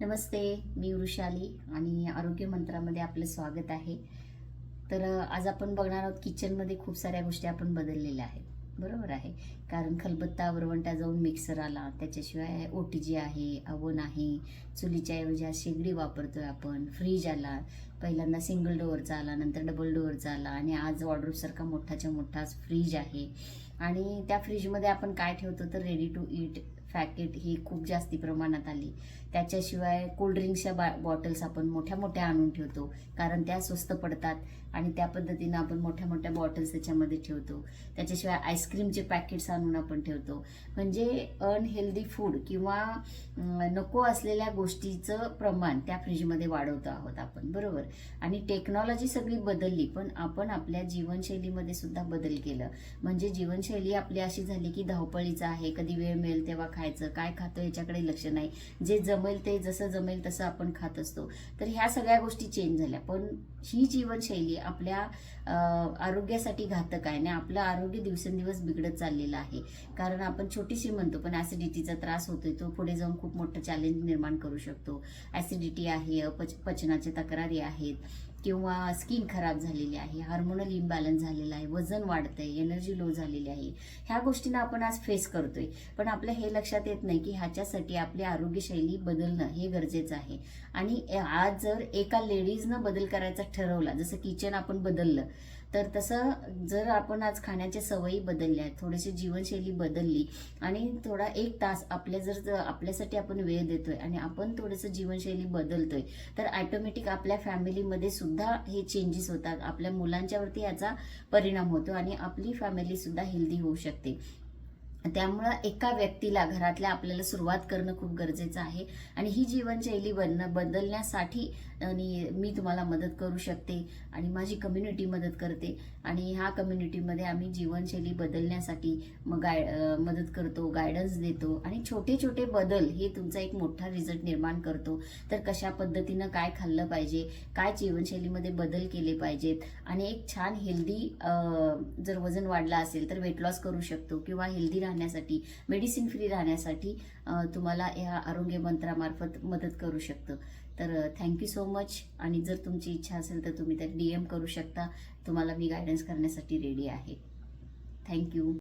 नमस्ते, मी वृषाली आणि आरोग्य मंत्रामध्ये आपलं स्वागत आहे. तर आज आपण बघणार आहोत किचनमध्ये खूप साऱ्या गोष्टी आपण बदललेल्या आहेत. बरोबर आहे. कारण खलबत्ता वरवंटा जाऊन मिक्सर आला, त्याच्याशिवाय OTG आहे, अवन आहे, चुलीच्या ऐवजी आज शेगडी वापरतोय आपण, फ्रीज आला, पहिल्यांदा सिंगल डोअरचा आला, नंतर डबल डोअरचा आला आणि आज वॉर्डरोबसारखा मोठाच्या मोठा फ्रीज आहे. आणि त्या फ्रीजमध्ये आपण काय ठेवतो तर रेडी टू ईट पॅकेट ही खूप जास्ती प्रमाणात आली. त्याच्याशिवाय कोल्ड्रिंक्सच्या बॉटल्स आपण मोठ्या मोठ्या आणून ठेवतो, कारण त्या स्वस्त पडतात आणि त्या पद्धतीनं आपण मोठ्या मोठ्या बॉटल्स त्याच्यामध्ये ठेवतो. त्याच्याशिवाय आईस्क्रीमचे पॅकेट्स आणून आपण ठेवतो. म्हणजे अनहेल्दी फूड किंवा नको असलेल्या गोष्टीचं प्रमाण त्या फ्रीजमध्ये वाढवतो आहोत आपण, बरोबर. आणि टेक्नॉलॉजी सगळी बदलली, पण आपण आपल्या जीवनशैलीमध्ये सुद्धा बदल केलं. म्हणजे जीवनशैली आपली अशी झाली की धावपळीचं आहे, कधी वेळ मिळेल तेव्हा खायचं, काय खातो याच्याकडे लक्ष नाही, जे जमेल ते जसं जमेल तसं आपण खात असतो. तर ह्या सगळ्या गोष्टी चेंज झाल्या. पण ही जीवनशैली आपल्या आरोग्यासाठी घातक आहे आणि आपलं आरोग्य दिवसेंदिवस बिघडत चाललेलं आहे. कारण आपण छोटीशी म्हणतो, पण ऍसिडिटीचा त्रास होतोय, तो पुढे जाऊन खूप मोठं चॅलेंज निर्माण करू शकतो. ऍसिडिटी आहे, पचनाच्या तक्रारी आहेत, किंवा स्किन खराब झालेली आहे, हार्मोनल इम्बॅलन्स झालेला आहे, वजन वाढतंय, एनर्जी लो झालेली आहे. ह्या गोष्टींना आपण आज फेस करतोय. पण आपल्या हे लक्षात येत नाही की ह्याच्यासाठी आपली आरोग्यशैली बदलणं हे गरजेचं आहे. आणि आज जर एका लेडीजनं बदल करायचा ठरवला, जसं किचन आपण बदललं, तर तसं जर आपण आज खाण्याच्या सवयी बदलल्या, थोडीशी जीवनशैली बदलली आणि थोडा 1 तास आपल्यासाठी आपण वेळ देतोय आणि आपण थोडंसं जीवनशैली बदलतोय, तर ऑटोमॅटिक आपल्या फॅमिलीमध्ये सुद्धा हे चेंजेस होतात. आपल्या मुलांच्यावरती याचा परिणाम होतो आणि आपली फॅमिली सुद्धा हेल्दी होऊ शकते. त्यामुळं एका व्यक्तीला घरातल्या आपल्याला सुरुवात करणं खूप गरजेचं आहे. आणि ही जीवनशैली बदलण्यासाठी आणि मी तुम्हाला मदत करू शकते आणि माझी कम्युनिटी मदत करते. आणि ह्या कम्युनिटीमध्ये आम्ही जीवनशैली बदलण्यासाठी मदत करतो, गायडन्स देतो आणि छोटे छोटे बदल हे तुमचा एक मोठा रिझल्ट निर्माण करतो. तर कशा पद्धतीनं काय खाल्लं पाहिजे, काय जीवनशैलीमध्ये बदल केले पाहिजेत आणि एक छान हेल्दी, जर वजन वाढलं असेल तर वेट लॉस करू शकतो किंवा हेल्दी राहण्यासाठी, मेडिसिन फ्री राहण्यासाठी तुम्हाला या आरोग्य मंत्रामार्फत मदत करू शकतं. तर थँक्यू सो मच. आणि जर तुमची इच्छा असेल तर तुम्ही त्यात DM करू शकता. तुम्हाला मी गायडन्स करण्यासाठी रेडी आहे. थँक्यू.